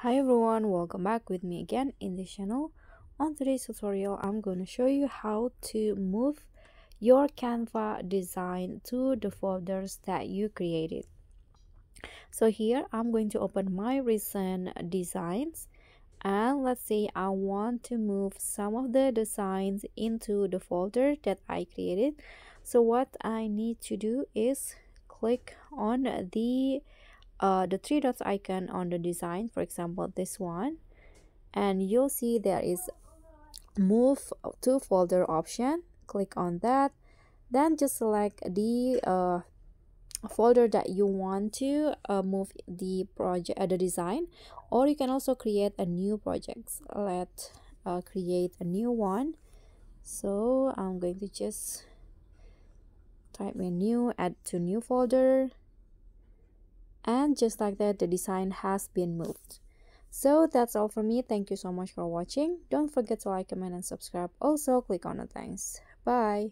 Hi everyone, welcome back with me again in this channel. On today's tutorial, I'm going to show you how to move your Canva design to the folders that you created. So here I'm going to open my recent designs, and let's say I want to move some of the designs into the folder that I created. So what I need to do is click on the three dots icon on the design, for example this one, and you'll see there is move to folder option. Click on that, then just select the folder that you want to move the project, the design, or you can also create a new project. Let's create a new one. So I'm going to just type in new, add to new folder, and just like that the design has been moved. So that's all from me. Thank you so much for watching. Don't forget to like, comment, and subscribe. Also click on the thanks. Bye.